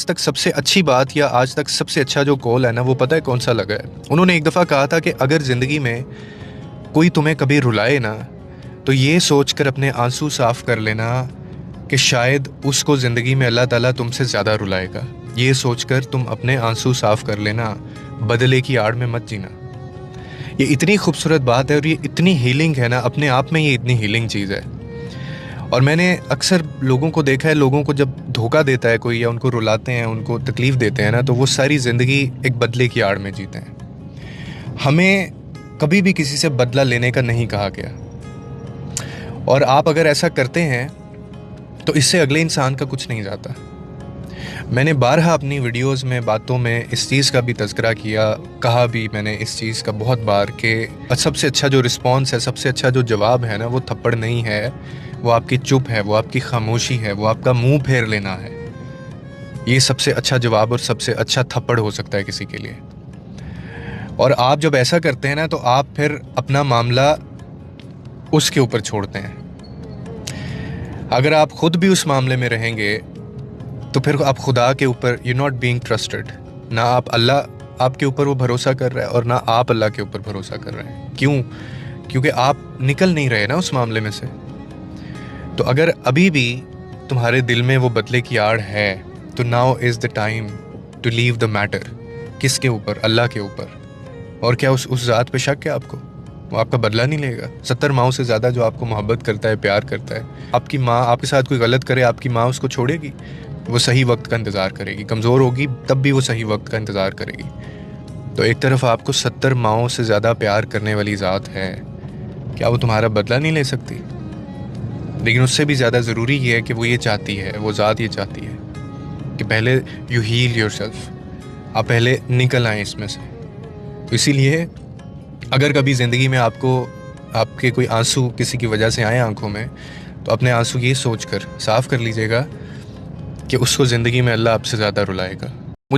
تک سب سے اچھی بات یا آج تک سب سے اچھا جو کال ہے نا، وہ پتہ ہے کون سا لگا ہے؟ انہوں نے ایک دفعہ کہا تھا کہ اگر زندگی میں کوئی تمہیں کبھی رلائے نا، تو یہ سوچ کر اپنے آنسو صاف کر لینا کہ شاید اس کو زندگی میں اللہ تعالیٰ تم سے زیادہ رلائے گا۔ یہ سوچ کر تم اپنے آنسو صاف کر لینا، بدلے کی آڑ میں مت جینا۔ یہ اتنی خوبصورت بات ہے اور یہ اتنی ہیلنگ ہے نا، اپنے آپ میں یہ اتنی ہیلنگ چیز ہے۔ اور میں نے اکثر لوگوں کو دیکھا ہے، لوگوں کو جب دھوکہ دیتا ہے کوئی یا ان کو رلاتے ہیں، ان کو تکلیف دیتے ہیں نا، تو وہ ساری زندگی ایک بدلے کی آڑ میں جیتے ہیں۔ ہمیں کبھی بھی کسی سے بدلہ لینے کا نہیں کہا گیا، اور آپ اگر ایسا کرتے ہیں تو اس سے اگلے انسان کا کچھ نہیں جاتا۔ میں نے بارہا اپنی ویڈیوز میں، باتوں میں اس چیز کا بھی تذکرہ کیا، کہا بھی میں نے اس چیز کا بہت بار کہ سب سے اچھا جو رسپانس ہے، سب سے اچھا جو جواب ہے نا، وہ تھپڑ نہیں ہے، وہ آپ کی چپ ہے، وہ آپ کی خاموشی ہے، وہ آپ کا منہ پھیر لینا ہے۔ یہ سب سے اچھا جواب اور سب سے اچھا تھپڑ ہو سکتا ہے کسی کے لیے۔ اور آپ جب ایسا کرتے ہیں نا، تو آپ پھر اپنا معاملہ اس کے اوپر چھوڑتے ہیں۔ اگر آپ خود بھی اس معاملے میں رہیں گے تو پھر آپ خدا کے اوپر یو ناٹ بینگ ٹرسٹڈ، نہ اللہ آپ کے اوپر وہ بھروسہ کر رہا ہے اور نہ آپ اللہ کے اوپر بھروسہ کر رہے ہیں۔ کیوں؟ کیونکہ آپ نکل نہیں رہے نا اس معاملے میں سے۔ تو اگر ابھی بھی تمہارے دل میں وہ بدلے کی آڑ ہے تو now is the time to leave the matter. کس کے اوپر؟ اللہ کے اوپر۔ اور کیا اس ذات پہ شک ہے آپ کو؟ وہ آپ کا بدلہ نہیں لے گا؟ 70 ماؤں سے زیادہ جو آپ کو محبت کرتا ہے، پیار کرتا ہے۔ آپ کی ماں آپ کے ساتھ کوئی غلط کرے، آپ کی ماں اس کو چھوڑے گی؟ وہ صحیح وقت کا انتظار کرے گی، کمزور ہوگی تب بھی وہ صحیح وقت کا انتظار کرے گی۔ تو ایک طرف آپ کو 70 ماؤں سے زیادہ پیار کرنے والی ذات ہے، کیا وہ تمہارا بدلہ نہیں لے سکتی؟ لیکن اس سے بھی زیادہ ضروری یہ ہے کہ وہ یہ چاہتی ہے، وہ ذات یہ چاہتی ہے کہ پہلے یو ہیل یور سیلف، آپ پہلے نکل آئیں اس میں سے۔ تو اسی لیے اگر کبھی زندگی میں آپ کے کوئی آنسو کسی کی وجہ سے آئیں آنکھوں میں، تو اپنے آنسو یہ سوچ کر صاف کر لیجئے گا کہ اس کو زندگی میں اللہ آپ سے زیادہ رلائے گا۔